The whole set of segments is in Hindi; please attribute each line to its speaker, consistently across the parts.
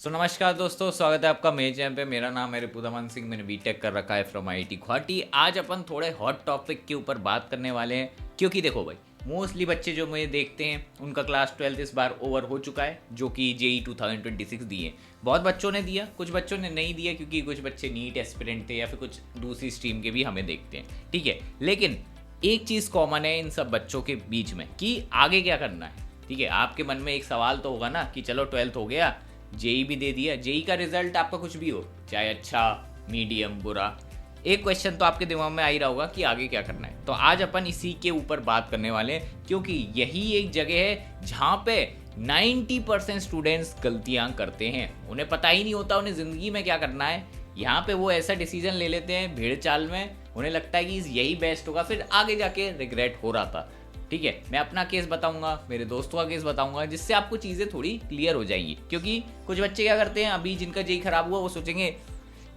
Speaker 1: नमस्कार दोस्तों, स्वागत है आपका मेरे चैनल पे। मेरा नाम है रिपुदमन सिंह, मैंने बीटेक कर रखा है फ्रॉम आईआईटी गुवाहाटी। आज अपन थोड़े हॉट टॉपिक के ऊपर बात करने वाले हैं, क्योंकि देखो भाई, मोस्टली बच्चे जो मुझे देखते हैं उनका क्लास 12 इस बार ओवर हो चुका है, जो कि जेई 2026 दिए। बहुत बच्चों ने दिया, कुछ बच्चों ने नहीं दिया, क्योंकि कुछ बच्चे नीट एस्पिरेंट थे या फिर कुछ दूसरी स्ट्रीम के भी हमें देखते हैं, ठीक है। लेकिन एक चीज़ कॉमन है इन सब बच्चों के बीच में कि आगे क्या करना है, ठीक है। आपके मन में एक सवाल तो होगा ना कि चलो 12th हो गया, जेई भी दे दिया, जेई का रिजल्ट आपका कुछ भी हो, चाहे अच्छा, मीडियम, बुरा, एक क्वेश्चन तो आपके दिमाग में आ ही रहा होगा कि आगे क्या करना है। तो आज अपन इसी के ऊपर बात करने वाले हैं, क्योंकि यही एक जगह है जहाँ पे 90% स्टूडेंट्स गलतियाँ करते हैं। उन्हें पता ही नहीं होता उन्हें ज़िंदगी में क्या करना है। यहाँ पे वो ऐसा डिसीजन ले लेते हैं भीड़ चाल में, उन्हें लगता है कि यही बेस्ट होगा, फिर आगे जाके रिग्रेट हो रहा था, ठीक है। मैं अपना केस बताऊंगा, मेरे दोस्तों का केस बताऊंगा, जिससे आपको चीज़ें थोड़ी क्लियर हो जाएंगी। क्योंकि कुछ बच्चे क्या करते हैं, अभी जिनका जेई खराब हुआ वो सोचेंगे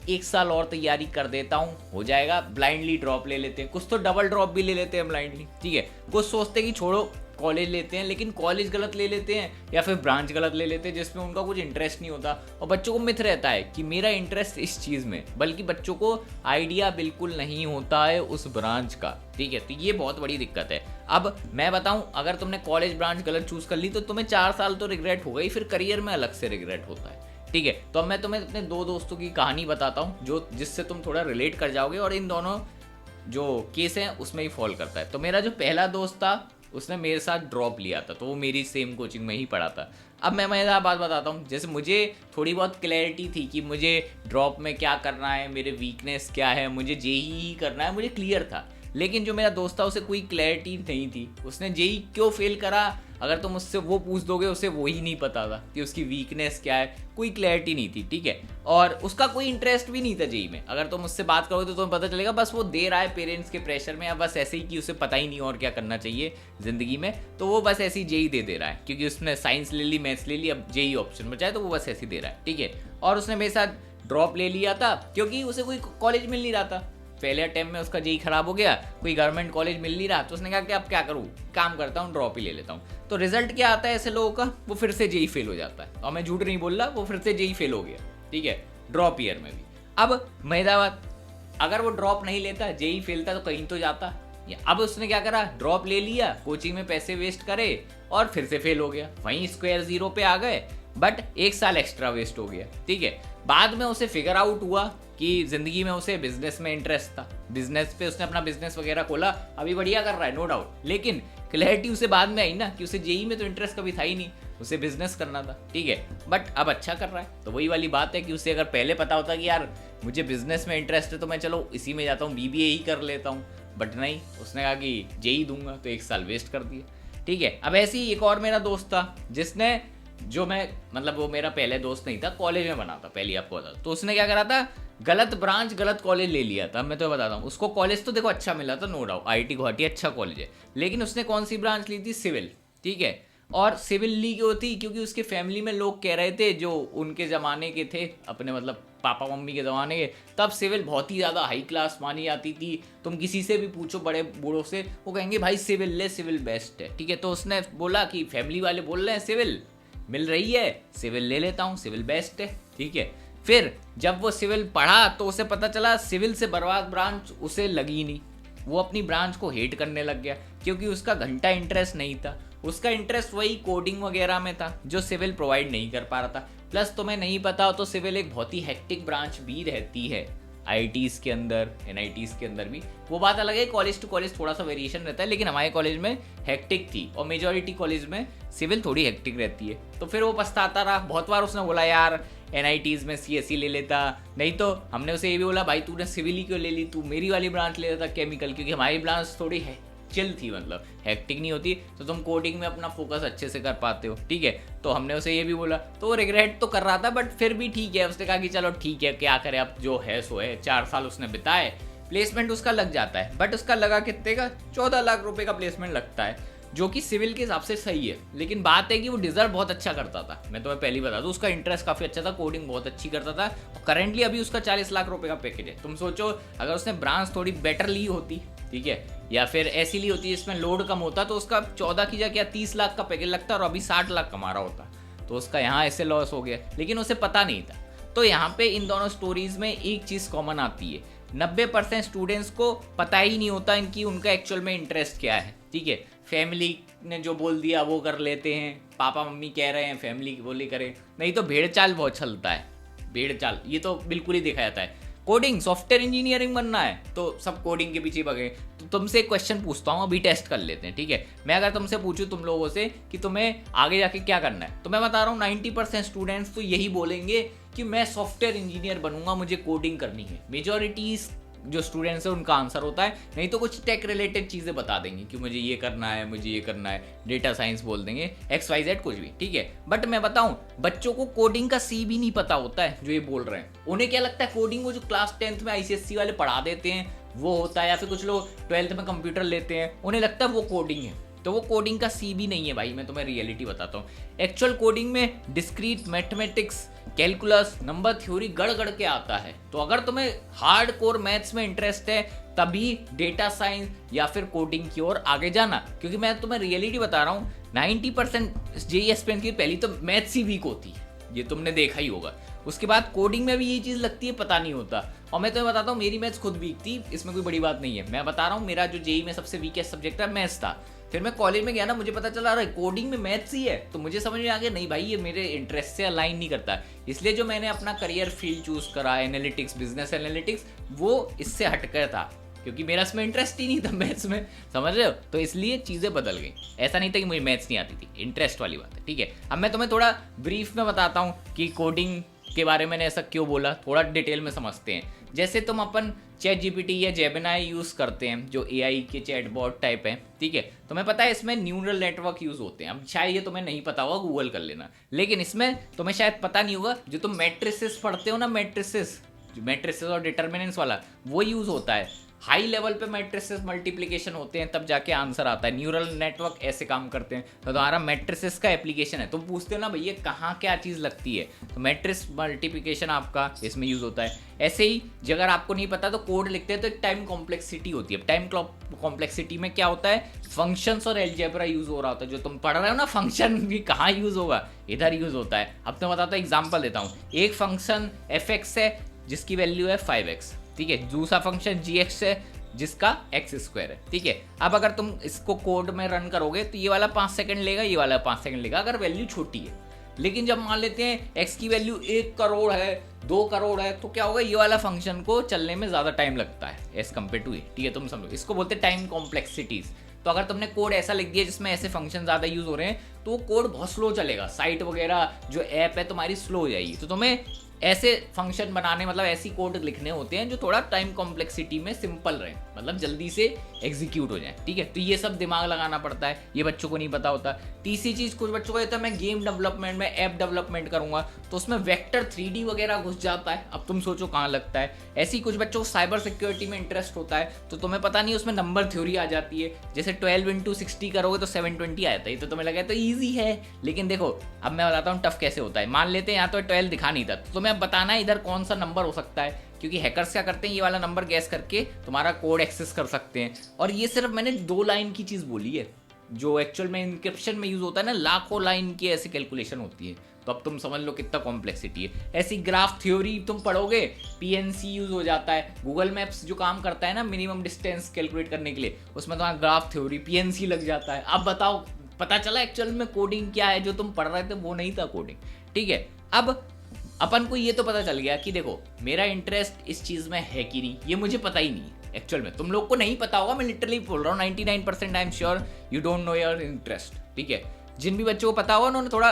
Speaker 1: एक साल और तैयारी कर देता हूँ, हो जाएगा, ब्लाइंडली ड्रॉप ले लेते हैं। कुछ तो डबल ड्रॉप भी ले लेते हैं ब्लाइंडली, ठीक है। कुछ सोचते हैं कि छोड़ो कॉलेज लेते हैं, लेकिन कॉलेज गलत ले लेते हैं या फिर ब्रांच गलत ले लेते हैं जिसमें उनका कुछ इंटरेस्ट नहीं होता। और बच्चों को मिथ रहता है कि मेरा इंटरेस्ट इस चीज़ में, बल्कि बच्चों को आइडिया बिल्कुल नहीं होता है उस ब्रांच का, ठीक है। तो ये बहुत बड़ी दिक्कत है। अब मैं बताऊं, अगर तुमने कॉलेज ब्रांच गलत चूज कर ली तो तुम्हें 4 साल तो रिग्रेट होगा ही, फिर करियर में अलग से रिग्रेट होता है, ठीक है। तो अब मैं तुम्हें अपने दो दोस्तों की कहानी बताता हूँ जो जिससे तुम थोड़ा रिलेट कर जाओगे, और इन दोनों जो केस हैं उसमें ही फॉल करता है। तो मेरा जो पहला दोस्त था उसने मेरे साथ ड्रॉप लिया था, तो वो मेरी सेम कोचिंग में ही पढ़ा था। अब मैं मेरा बात बताता हूँ, जैसे मुझे थोड़ी बहुत क्लैरिटी थी कि मुझे ड्रॉप में क्या करना है, मेरे वीकनेस क्या है, मुझे जेई ही करना है, मुझे क्लियर था। लेकिन जो मेरा दोस्त था उसे कोई क्लैरिटी नहीं थी। उसने जेई क्यों फेल करा, अगर तुम उससे वो पूछ दोगे उसे वो ही नहीं पता था कि उसकी वीकनेस क्या है, कोई क्लैरिटी नहीं थी, ठीक है। और उसका कोई इंटरेस्ट भी नहीं था जेई में। अगर तुम उससे बात करोगे तो तुम्हें पता चलेगा बस वो दे रहा है पेरेंट्स के प्रेशर में, या बस ऐसे ही कि उसे पता ही नहीं और क्या करना चाहिए ज़िंदगी में, तो वो बस ऐसे ही जेई दे रहा है, क्योंकि उसने साइंस ले ली, मैथ्स ले ली, अब जेई ऑप्शन बचा है तो वो बस ऐसे ही दे रहा है, ठीक है। और उसने मेरे साथ ड्रॉप ले लिया था क्योंकि उसे कोई कॉलेज मिल नहीं रहा था। पहले अटेम्प्ट में उसका जेई खराब हो गया, कोई गवर्नमेंट कॉलेज मिल नहीं रहा, तो उसने कहा कि अब क्या करूँ, काम करता हूँ, ड्रॉप ही ले लेता हूँ। तो रिजल्ट क्या आता है ऐसे लोगों का, वो फिर से जेई फेल हो जाता है। और मैं झूठ नहीं बोल रहा, वो फिर से जेई फेल हो गया, ठीक है, ड्रॉप ईयर में भी। अब मैदाबाद, अगर वो ड्रॉप नहीं लेता, जेई फेलता, तो कहीं तो जाता। अब उसने क्या करा, ड्रॉप ले लिया, कोचिंग में पैसे वेस्ट करे और फिर से फेल हो गया, वहीं स्क्वायर जीरो पे आ गए, बट एक साल एक्स्ट्रा वेस्ट हो गया, ठीक है। बाद में उसे फिगर आउट हुआ कि जिंदगी में उसे बिजनेस में इंटरेस्ट था, बिजनेस पे उसने अपना बिजनेस वगैरह खोला, अभी बढ़िया कर रहा है, नो डाउट। लेकिन क्लैरिटी उसे बाद में आई ना कि उसे जेई में तो इंटरेस्ट कभी था ही नहीं, उसे बिजनेस करना था, ठीक है। बट अब अच्छा कर रहा है। तो वही वाली बात है कि उसे अगर पहले पता होता कि यार मुझे बिजनेस में इंटरेस्ट है तो मैं चलो इसी में जाता हूँ, बीबीए ही कर लेता हूँ, बट नहीं, उसने कहा कि जेई दूंगा, तो एक साल वेस्ट कर दिया, ठीक है। अब ऐसे ही एक और मेरा दोस्त था जिसने, जो मैं मतलब वो मेरा पहले दोस्त नहीं था, कॉलेज में बना था, पहले आपको बता। तो उसने क्या करा था, गलत ब्रांच गलत कॉलेज ले लिया था। मैं तो बताता हूँ, उसको कॉलेज तो देखो अच्छा मिला था, नो डाउट, आईआईटी गुवाहाटी अच्छा कॉलेज है, लेकिन उसने कौन सी ब्रांच ली थी, सिविल, ठीक है। और सिविल ली क्यों थी, क्योंकि उसके फैमिली में लोग कह रहे थे, जो उनके ज़माने के थे, अपने मतलब पापा मम्मी के ज़माने के, तब सिविल बहुत ही ज़्यादा हाई क्लास मानी जाती थी। तुम किसी से भी पूछो बड़े बूढ़ों से, वो कहेंगे भाई सिविल ले, सिविल बेस्ट है, ठीक है। तो उसने बोला कि फैमिली वाले बोल रहे हैं सिविल मिल रही है, सिविल ले लेता हूँ, सिविल बेस्ट है, ठीक है। फिर जब वो सिविल पढ़ा तो उसे पता चला सिविल से बर्बाद ब्रांच उसे लगी नहीं, वो अपनी ब्रांच को हेट करने लग गया, क्योंकि उसका घंटा इंटरेस्ट नहीं था। उसका इंटरेस्ट वही कोडिंग वगैरह में था जो सिविल प्रोवाइड नहीं कर पा रहा था। प्लस तुम्हें नहीं पता हो तो सिविल एक बहुत ही हेक्टिक ब्रांच भी रहती है, आईआईटीज़ के अंदर, एनआईटीज़ के अंदर भी। वो बात अलग है, कॉलेज टू कॉलेज थोड़ा सा वेरिएशन रहता है, लेकिन हमारे कॉलेज में हेक्टिक थी और मेजॉरिटी कॉलेज में सिविल थोड़ी हेक्टिक रहती है। तो फिर वो पछताता रहा, बहुत बार उसने बोला यार एनआईटीज़ में सीएसई ले लेता, नहीं तो हमने उसे ये भी बोला भाई तूने सिविल ही क्यों ले ली, तू मेरी वाली ब्रांच ले लेता केमिकल, क्योंकि हमारी ब्रांच थोड़ी है चिल थी, मतलब हेक्टिक नहीं होती, तो तुम कोडिंग में अपना फोकस अच्छे से कर पाते हो, ठीक है। तो हमने उसे ये भी बोला, तो वो रिग्रेट तो कर रहा था, बट फिर भी ठीक है, उसने कहा कि चलो ठीक है, क्या करे, अब जो है सो है। 4 साल उसने बिताए, प्लेसमेंट उसका लग जाता है, बट उसका लगा कितने का, 14 लाख रुपए का प्लेसमेंट लगता है, जो कि सिविल के हिसाब से सही है। लेकिन बात है कि वो डिजर्व बहुत अच्छा करता था, मैं तुम्हें पहली बता दूं, उसका इंटरेस्ट काफी अच्छा था, कोडिंग बहुत अच्छी करता था, और करेंटली अभी उसका 40 लाख रुपए का पैकेज है। तुम सोचो अगर उसने ब्रांच थोड़ी बेटर ली होती, ठीक है, या फिर ऐसी ली होती जिसमें लोड कम होता, तो उसका 14 की जगह 30 लाख का पैकेज लगता और अभी 60 लाख कमा रहा होता। तो उसका यहाँ ऐसे लॉस हो गया, लेकिन उसे पता नहीं था। तो यहाँ पे इन दोनों स्टोरीज में एक चीज़ कॉमन आती है, 90% स्टूडेंट्स को पता ही नहीं होता इनकी उनका एक्चुअल में इंटरेस्ट क्या है। ठीक है, फैमिली ने जो बोल दिया वो कर लेते हैं, पापा मम्मी कह रहे हैं फैमिली बोली करें, नहीं तो भेड़ चाल बहुत चलता है। भेड़ चाल ये तो बिल्कुल ही देखा जाता है। कोडिंग सॉफ्टवेयर इंजीनियरिंग बनना है तो सब कोडिंग के पीछे भगे। तो तुमसे एक क्वेश्चन पूछता हूँ, अभी टेस्ट कर लेते हैं। ठीक है, मैं अगर तुमसे पूछूं तुम लोगों से कि तुम्हें आगे जाके क्या करना है, तो मैं बता रहा हूँ 90% स्टूडेंट्स तो यही बोलेंगे कि मैं सॉफ्टवेयर इंजीनियर बनूंगा, मुझे कोडिंग करनी है। मेजॉरिटी जो स्टूडेंट्स है उनका आंसर होता है, नहीं तो कुछ टेक रिलेटेड चीज़ें बता देंगे कि मुझे ये करना है, मुझे ये करना है, डेटा साइंस बोल देंगे, XYZ कुछ भी। ठीक है, बट मैं बताऊं बच्चों को कोडिंग का सी भी नहीं पता होता है जो ये बोल रहे हैं। उन्हें क्या लगता है कोडिंग वो जो क्लास 10th में ICSE वाले पढ़ा देते हैं वो होता है, या फिर कुछ लोग 12th में कंप्यूटर लेते हैं उन्हें लगता है वो कोडिंग है। तो वो कोडिंग का सी भी नहीं है भाई, मैं तुम्हें रियलिटी बताता हूँ। एक्चुअल कोडिंग में discrete mathematics, calculus, number theory गड़ गड़ के आता है। तो अगर तुम्हें हार्ड कोर मैथ्स में इंटरेस्ट है तभी डेटा साइंस या फिर कोडिंग की ओर आगे जाना, क्योंकि मैं तुम्हें रियलिटी बता रहा हूँ 90% JEE एस्पिरेंट की पहली तो मैथ्स ही वीक होती है, ये तुमने देखा ही होगा। उसके बाद कोडिंग में भी ये चीज़ लगती है पता नहीं होता। और मैं तुम्हें बताता हूँ मेरी मैथ्स खुद वीक थी, इसमें कोई बड़ी बात नहीं है। मैं बता रहा हूँ मेरा जो JEE में सबसे वीकेस्ट सब्जेक्ट था मैथ्स था। फिर मैं कॉलेज में गया ना, मुझे पता चला रहा कोडिंग में मैथ्स ही है, तो मुझे समझ में आ गया नहीं भाई ये मेरे इंटरेस्ट से अलाइन नहीं करता। इसलिए जो मैंने अपना करियर फील्ड चूज करा एनालिटिक्स, बिजनेस एनालिटिक्स, वो इससे हटकर था क्योंकि मेरा इसमें इंटरेस्ट ही नहीं था मैथ्स में, समझ रहे हो। तो इसलिए चीज़ें बदल गई। ऐसा नहीं था कि मुझे मैथ्स नहीं आती थी, इंटरेस्ट वाली बात है। ठीक है, अब मैं तुम्हें थोड़ा ब्रीफ में बताता हूँ कि कोडिंग के बारे में मैंने ऐसा क्यों बोला, थोड़ा डिटेल में समझते हैं। जैसे तुम अपन ChatGPT या जेमिनाई यूज़ करते हैं जो AI के चैटबॉट टाइप है। ठीक है, तुम्हें पता है इसमें न्यूरल नेटवर्क यूज़ होते हैं। अब शायद ये तुम्हें नहीं पता होगा, गूगल कर लेना। लेकिन इसमें तुम्हें शायद पता नहीं होगा, जो तुम मैट्रिसेस पढ़ते हो ना, मैट्रिसेस और डिटर्मिनेंट्स वाला वो यूज़ होता है। हाई लेवल पे मैट्रिसेस मल्टीप्लिकेशन होते हैं तब जाके आंसर आता है। न्यूरल नेटवर्क ऐसे काम करते हैं। तो तुम्हारा मैट्रिसेस का एप्लीकेशन है, तुम पूछते हो ना भैया कहाँ क्या चीज़ लगती है, तो मैट्रिस मल्टीप्लिकेशन आपका इसमें यूज़ होता है। ऐसे ही अगर आपको नहीं पता तो कोड लिखते हैं तो एक टाइम कॉम्प्लेक्सिटी होती है। टाइम कॉम्प्लेक्सिटी में क्या होता है, फंक्शंस और एलजेब्रा यूज़ हो रहा होता है। जो तुम पढ़ रहे हो ना फंक्शन भी कहाँ यूज़ होगा, इधर यूज़ होता है। अब मैं बताता हूँ, एग्जाम्पल देता हूँ। एक फंक्शन fx है जिसकी वैल्यू है 5x। ठीक है, दूसरा फंक्शन gx है जिसका x² है। ठीक है, अब अगर तुम इसको कोड में रन करोगे तो ये वाला 5 सेकंड लेगा, ये वाला 5 सेकंड लेगा अगर वैल्यू छोटी है। लेकिन जब मान लेते हैं x की वैल्यू 1 करोड़ है, 2 करोड़ है, तो क्या होगा, ये वाला फंक्शन को चलने में ज़्यादा टाइम लगता है एज कम्पेयर टू। ठीक है, तुम समझो, इसको बोलते हैं टाइम कॉम्प्लेक्सिटीज। तो अगर तुमने कोड ऐसा लिख दिया जिसमें ऐसे फंक्शन ज़्यादा यूज़ हो रहे हैं तो वो कोड बहुत स्लो चलेगा, साइट वगैरह जो ऐप है तुम्हारी स्लो हो जाएगी। तो तुम्हें ऐसे फंक्शन बनाने, मतलब ऐसी कोड लिखने होते हैं जो थोड़ा टाइम कॉम्प्लेक्सिटी में सिंपल रहे, मतलब जल्दी से एग्जीक्यूट हो जाए। ठीक है, तो ये सब दिमाग लगाना पड़ता है, ये बच्चों को नहीं पता होता। तीसरी चीज़, कुछ बच्चों को कहता है मैं गेम डेवलपमेंट में ऐप डेवलपमेंट करूंगा, तो उसमें वेक्टर 3D वगैरह घुस जाता है। अब तुम सोचो कहाँ लगता है। ऐसे ही कुछ बच्चों को साइबर सिक्योरिटी में इंटरेस्ट होता है, तो तुम्हें पता नहीं उसमें नंबर थ्योरी आ जाती है। जैसे 12 × 60 करोगे तो 720 आता है, तो तुम्हें लगा तो ईजी है। लेकिन देखो अब मैं बताता हूँ टफ कैसे होता है। मान लेते हैं यहाँ तो 12 दिखा नहीं था, तो तुम्हें बताना है इधर कौन सा नंबर हो सकता है, क्योंकि हैकर्स क्या करते हैं, ये वाला नंबर गैस करके तुम्हारा कोड एक्सेस कर सकते हैं। और ये सिर्फ मैंने 2 लाइन की चीज़ बोली है, जो एक्चुअल में इंक्रिप्शन में यूज़ होता है ना, लाखों लाइन की ऐसी कैलकुलेशन होती है। तो अब तुम समझ लो कितना कॉम्प्लेक्सिटी है। ऐसी ग्राफ थ्योरी तुम पढ़ोगे, PNC यूज़ हो जाता है। गूगल मैप्स जो काम करता है ना मिनिमम डिस्टेंस कैलकुलेट करने के लिए, उसमें तुम्हारा ग्राफ थ्योरी PNC लग जाता है। अब बताओ, पता चला एक्चुअल में कोडिंग क्या है, जो तुम पढ़ रहे थे वो नहीं था कोडिंग। ठीक है, अब अपन को ये तो पता चल गया कि देखो मेरा इंटरेस्ट इस चीज़ में है कि नहीं, ये मुझे पता ही नहीं है एक्चुअल में। तुम लोग को नहीं पता होगा, मैं लिटरली बोल रहा हूँ 99% I am sure you don't know your interest. ठीक है, जिन भी बच्चों को पता होगा उन्होंने थोड़ा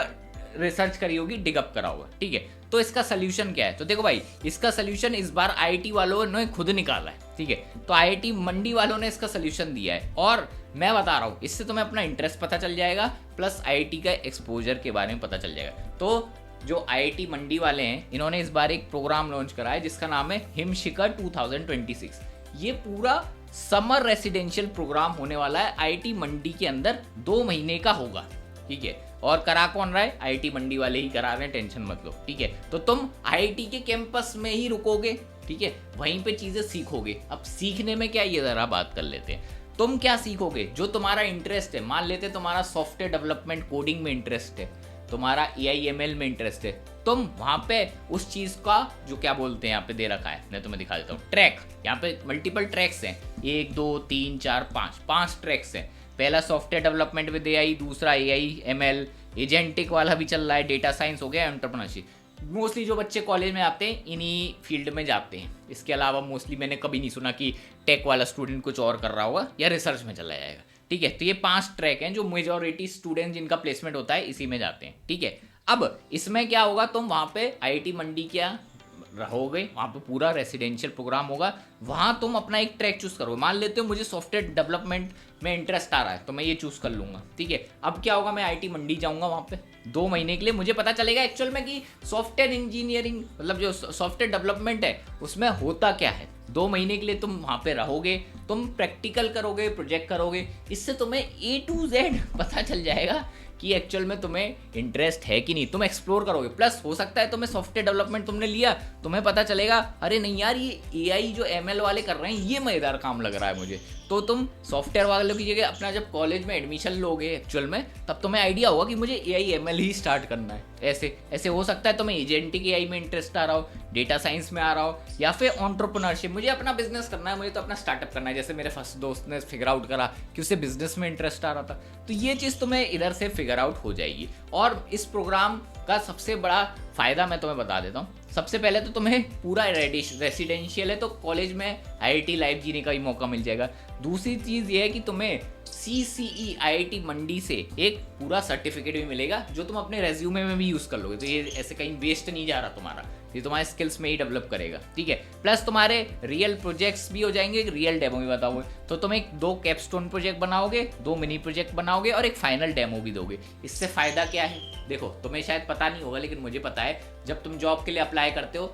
Speaker 1: रिसर्च करी होगी, डिगअप करा होगा। ठीक है, तो इसका सोल्यूशन क्या है, तो देखो भाई इसका सोल्यूशन इस बार IIT वालों ने खुद निकाला है। ठीक है, तो IIT मंडी वालों ने इसका सोल्यूशन दिया है, और मैं बता रहा हूँ इससे तुम्हें अपना इंटरेस्ट पता चल जाएगा, प्लस IIT का एक्सपोजर के बारे में पता चल जाएगा। तो जो IIT मंडी वाले हैं इन्होंने इस बार एक प्रोग्राम लॉन्च करा है जिसका नाम है हिमशिखर 2026। ये पूरा समर रेसिडेंशियल प्रोग्राम होने वाला है IIT मंडी के अंदर, 2 महीने का होगा। ठीक है, और करा कौन रहा है, IIT मंडी वाले ही करा रहे हैं, टेंशन मत लो। ठीक है, तो तुम IIT के कैंपस में ही रुकोगे। ठीक है, वहीं पे चीज़ें सीखोगे। अब सीखने में क्या, ये ज़रा बात कर लेते हैं। तुम क्या सीखोगे, जो तुम्हारा इंटरेस्ट है। मान लेते तुम्हारा सॉफ्टवेयर डेवलपमेंट कोडिंग में इंटरेस्ट है, तुम्हारा AIML में इंटरेस्ट है, तुम वहां पे उस चीज का जो क्या बोलते हैं यहाँ पे दे रखा है, मैं तुम्हें दिखा देता हूँ। ट्रैक, यहाँ पे मल्टीपल ट्रैक्स हैं, 1 2 3 4 5 ट्रैक्स हैं। पहला सॉफ्टवेयर डेवलपमेंट विद AI, दूसरा AIML, एजेंटिक वाला भी चल रहा है, डेटा साइंस हो गया, एंटरप्रेन्योरशिप। मोस्टली जो बच्चे कॉलेज में आते हैं इन्हीं फील्ड में जाते हैं। इसके अलावा मोस्टली मैंने कभी नहीं सुना कि टेक वाला स्टूडेंट कुछ और कर रहा होगा या रिसर्च में चला जाएगा। ठीक है, तो ये 5 ट्रैक हैं जो मेजॉरिटी स्टूडेंट जिनका प्लेसमेंट होता है इसी में जाते हैं। ठीक है, अब इसमें क्या होगा, तुम वहाँ पे IIT मंडी क्या रहोगे, वहाँ पे पूरा रेसिडेंशियल प्रोग्राम होगा, वहाँ तुम अपना एक ट्रैक चूज करोगे। मान लेते हो मुझे सॉफ्टवेयर डेवलपमेंट में इंटरेस्ट आ रहा है तो मैं ये चूज कर लूंगा। ठीक है, अब क्या होगा, मैं IIT मंडी जाऊंगा, वहाँ पे 2 महीने के लिए मुझे पता चलेगा एक्चुअल में कि सॉफ्टवेयर इंजीनियरिंग मतलब जो सॉफ्टवेयर डेवलपमेंट है उसमें होता क्या है। 2 महीने के लिए तुम वहाँ पे रहोगे, तुम प्रैक्टिकल करोगे, प्रोजेक्ट करोगे, इससे तुम्हें A to Z पता चल जाएगा कि एक्चुअल में तुम्हें इंटरेस्ट है कि नहीं। तुम एक्सप्लोर करोगे, प्लस हो सकता है तुम्हें सॉफ्टवेयर डेवलपमेंट तुमने लिया, तुम्हें पता चलेगा अरे नहीं यार ये AI जो ML वाले कर रहे हैं ये मजेदार काम लग रहा है मुझे, तो तुम सॉफ्टवेयर वालों की जगह अपना जब कॉलेज में एडमिशन लोगे एक्चुअल में तब तुम्हें आइडिया होगा कि मुझे AIML ही स्टार्ट करना है। ऐसे ऐसे हो सकता है तुम्हें एजेंटिक AI में इंटरेस्ट आ रहा हो, डेटा साइंस में आ रहा हो, या फिर एंटरप्रेन्योरशिप, मुझे अपना बिजनेस करना है, मुझे तो अपना स्टार्टअप करना है। जैसे मेरे फर्स्ट दोस्त ने फिगर आउट करा कि उसे बिजनेस में इंटरेस्ट आ रहा था, तो ये चीज़ तुम्हें इधर से फिगर आउट हो जाएगी। और इस प्रोग्राम का सबसे बड़ा फायदा मैं तुम्हें बता देता हूँ। सबसे पहले तो तुम्हें पूरा रेसिडेंशियल है तो कॉलेज में IIT लाइफ जीने का भी मौका मिल जाएगा। दूसरी चीज़ ये है कि तुम्हें CCE IIT मंडी से एक पूरा सर्टिफिकेट भी मिलेगा जो तुम अपने रेज्यूमे में भी यूज़ कर लोगे, तो ये ऐसे कहीं वेस्ट नहीं जा रहा तुम्हारा, ये तुम्हारे स्किल्स में ही डेवलप करेगा। ठीक है, प्लस तुम्हारे रियल प्रोजेक्ट्स भी हो जाएंगे, रियल डेमो भी बताओगे, तो तुम एक 2 कैपस्टोन प्रोजेक्ट बनाओगे, 2 मिनी प्रोजेक्ट बनाओगे और एक फाइनल डेमो भी दोगे। इससे फायदा क्या है, देखो तुम्हें शायद पता नहीं होगा लेकिन मुझे पता है, जब तुम जॉब के लिए अप्लाई करते हो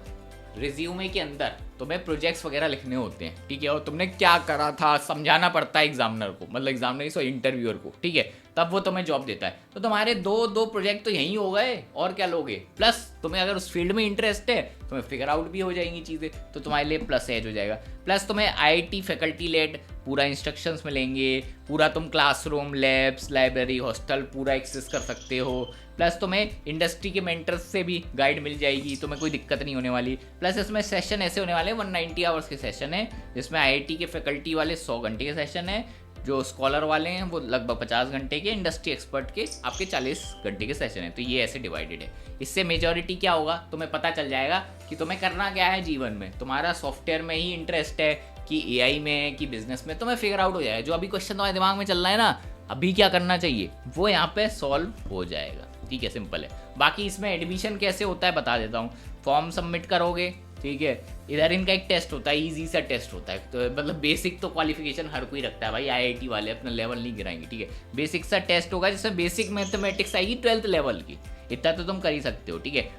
Speaker 1: रिज्यूमे के अंदर तुम्हें प्रोजेक्ट्स वगैरह लिखने होते हैं। ठीक है, और तुमने क्या करा था समझाना पड़ता है एग्जामिनर को, मतलब एग्जामिनर सो इंटरव्यूअर को। ठीक है, तब वो तुम्हें जॉब देता है, तो तुम्हारे 2 प्रोजेक्ट तो यहीं हो गए, और क्या लोगे। प्लस तुम्हें अगर उस फील्ड में इंटरेस्ट है तुम्हें फिगर आउट भी हो जाएंगी चीज़ें, तो तुम्हारे लिए प्लस एज हो जाएगा। प्लस तुम्हें IIT फैकल्टी लेड पूरा इंस्ट्रक्शंस मिलेंगे, पूरा तुम क्लासरूम, लैब्स, लाइब्रेरी, हॉस्टल पूरा एक्सेस कर सकते हो। प्लस तुम्हें इंडस्ट्री के मेंटर्स से भी गाइड मिल जाएगी, तुम्हें कोई दिक्कत नहीं होने वाली। प्लस इसमें सेशन ऐसे होने वाले 190 आवर्स के सेशन है, जिसमें IIT के फैकल्टी वाले 100 घंटे के सेशन है, जो स्कॉलर वाले हैं वो लगभग 50 घंटे के, इंडस्ट्री एक्सपर्ट के आपके 40 घंटे के सेशन है। तो ये ऐसे डिवाइडेड है। इससे मेजॉरिटी क्या होगा, तुम्हें पता चल जाएगा कि तुम्हें करना क्या है जीवन में। तुम्हारा सॉफ्टवेयर में ही इंटरेस्ट है कि AI में है कि बिजनेस में, तुम्हें फिगर आउट हो जाएगा। जो अभी क्वेश्चन तुम्हारे दिमाग में चल रहा है ना अभी क्या करना चाहिए, वो यहाँ पे सॉल्व हो जाएगा। ठीक है, सिंपल है। बाकी इसमें एडमिशन कैसे होता है बता देता हूँ। फॉर्म सबमिट करोगे, ठीक है, इधर इनका एक टेस्ट होता है, इजी सा टेस्ट होता है, तो मतलब बेसिक तो क्वालिफिकेशन हर कोई रखता है भाई, IIT वाले अपना लेवल नहीं गिराएंगे। ठीक है, बेसिक सा टेस्ट होगा जिसमें बेसिक मैथमेटिक्स आएगी 12th लेवल की, इतना तो तुम कर ही सकते हो। ठीक है,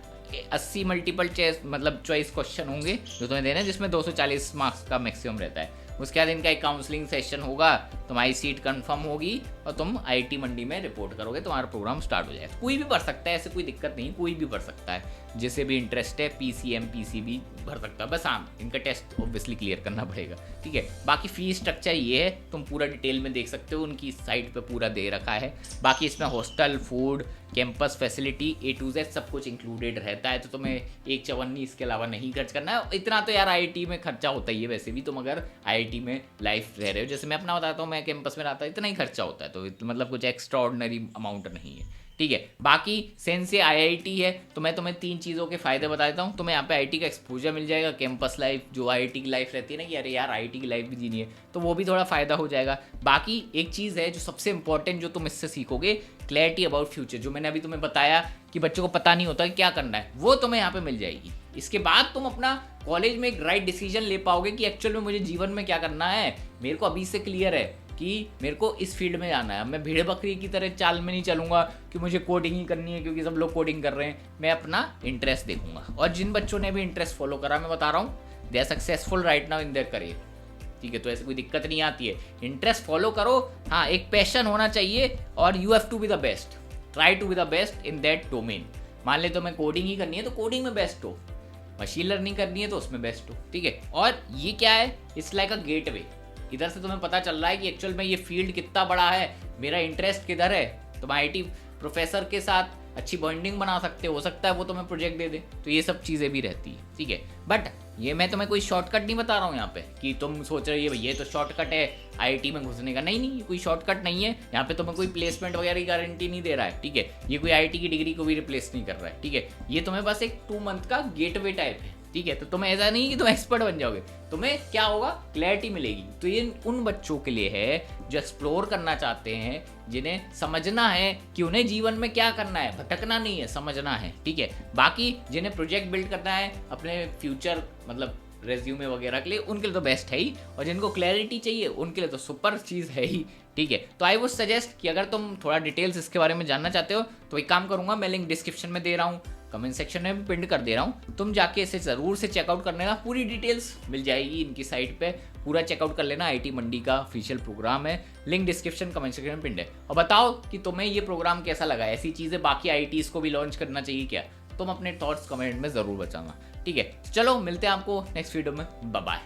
Speaker 1: 80 मल्टीपल चॉइस क्वेश्चन होंगे जो तुम्हें देना है, जिसमें 240 मार्क्स का मैक्सिमम रहता है। उसके बाद इनका एक काउंसलिंग सेशन होगा, तुम्हारी सीट कंफर्म होगी और तुम IIT मंडी में रिपोर्ट करोगे, तुम्हारा प्रोग्राम स्टार्ट हो जाएगा। कोई भी पढ़ सकता है, ऐसे कोई दिक्कत नहीं, कोई भी पढ़ सकता है, जिसे भी इंटरेस्ट है, PCM PCB भर सकता है। बस हाँ, इनका टेस्ट ऑब्वियसली क्लियर करना पड़ेगा। ठीक है, बाकी फीस स्ट्रक्चर ये है, तुम पूरा डिटेल में देख सकते हो, उनकी साइट पे पूरा दे रखा है। बाकी इसमें hostel, food, campus facility A to Z सब कुछ इंक्लूडेड रहता है, तो तुम्हें एक चवन्नी इसके अलावा नहीं खर्च करना है। इतना तो यार IIT में खर्चा होता ही है, वैसे भी तुम अगर IIT में लाइफ रह रहे हो, जैसे मैं अपना बताता हूँ, मैं कैंपस में रहता हूँ, इतना ही खर्चा होता है, तो मतलब कुछ एक्स्ट्रा ऑर्डिनरी अमाउंट नहीं है। ठीक है, बाकी सेंस से IIT है तो मैं तुम्हें 3 चीज़ों के फायदे बता देता हूँ। तुम्हें यहाँ पे IIT का एक्सपोजर मिल जाएगा, कैंपस लाइफ जो IIT की लाइफ रहती है ना कि अरे यार IIT की लाइफ भी जीनी है, तो वो भी थोड़ा फ़ायदा हो जाएगा। बाकी एक चीज़ है जो सबसे इंपॉर्टेंट जो तुम इससे सीखोगे, क्लैरिटी अबाउट फ्यूचर, जो मैंने अभी तुम्हें बताया कि बच्चों को पता नहीं होता कि क्या करना है, वो तुम्हें यहाँ पे मिल जाएगी। इसके बाद तुम अपना कॉलेज में एक राइट डिसीजन ले पाओगे कि एक्चुअल में मुझे जीवन में क्या करना है। मेरे को अभी से क्लियर है कि मेरे को इस फील्ड में जाना है, मैं भेड़ बकरी की तरह चाल में नहीं चलूंगा कि मुझे कोडिंग ही करनी है क्योंकि सब लोग कोडिंग कर रहे हैं। मैं अपना इंटरेस्ट देखूंगा, और जिन बच्चों ने भी इंटरेस्ट फॉलो करा, मैं बता रहा हूँ, they are successful right now in their career. ठीक है, तो ऐसे कोई दिक्कत नहीं आती है, इंटरेस्ट फॉलो करो। हाँ, एक पैशन होना चाहिए, और you have to be the best, try to be the best in that domain. मान ले तो मैं कोडिंग ही करनी है तो कोडिंग में बेस्ट हो, मशीन लर्निंग करनी है तो उसमें बेस्ट हो। ठीक है, और ये क्या है, इट्स लाइक अ गेटवे। इधर से तुम्हें पता चल रहा है कि एक्चुअल में ये फील्ड कितना बड़ा है, मेरा इंटरेस्ट किधर है। तुम IIT प्रोफेसर के साथ अच्छी बॉन्डिंग बना सकते हो सकता है वो तुम्हें प्रोजेक्ट दे दे। तो ये सब चीज़ें भी रहती है, ठीक है। बट ये मैं तुम्हें कोई शॉर्टकट नहीं बता रहा हूँ यहाँ पे कि तुम सोच रहे हो ये तो शॉर्टकट है आईआईटी में घुसने का। नहीं नहीं, ये कोई शॉर्टकट नहीं है। यहाँ पे तुम्हें कोई प्लेसमेंट वगैरह की गारंटी नहीं दे रहा है, ठीक है। ये कोई आईआईटी की डिग्री को भी रिप्लेस नहीं कर रहा है, ठीक है। ये तुम्हें बस एक 2 मंथ का गेटवे टाइप है, ठीक है। तो तुम्हें ऐसा नहीं कि तुम एक्सपर्ट बन जाओगे, तुम्हें क्या होगा, क्लैरिटी मिलेगी। तो ये उन बच्चों के लिए है जो एक्सप्लोर करना चाहते हैं, जिन्हें समझना है कि उन्हें जीवन में क्या करना है, भटकना नहीं है, समझना है, ठीक है। बाकी जिन्हें प्रोजेक्ट बिल्ड करना है अपने फ्यूचर मतलब रेज्यूमे वगैरह के लिए, उनके लिए तो बेस्ट है ही। और जिनको क्लैरिटी चाहिए उनके लिए तो सुपर चीज़ है ही, ठीक है। तो आई वुड सजेस्ट कि अगर तुम थोड़ा डिटेल्स इसके बारे में जानना चाहते हो तो एक काम करूंगा, मैं लिंक डिस्क्रिप्शन में दे रहा हूँ, कमेंट सेक्शन में भी पिन कर दे रहा हूँ, तुम जाके इसे ज़रूर से चेकआउट कर लेना। पूरी डिटेल्स मिल जाएगी इनकी साइट पे, पूरा चेकआउट कर लेना। आईटी मंडी का ऑफिशियल प्रोग्राम है, लिंक डिस्क्रिप्शन कमेंट सेक्शन में पिन है। और बताओ कि तुम्हें ये प्रोग्राम कैसा लगा, ऐसी चीज़ें बाकी आईटीज को भी लॉन्च करना चाहिए क्या, तुम अपने थॉट्स कमेंट में ज़रूर बताना, ठीक है। चलो मिलते हैं आपको नेक्स्ट वीडियो में, बाय बाय।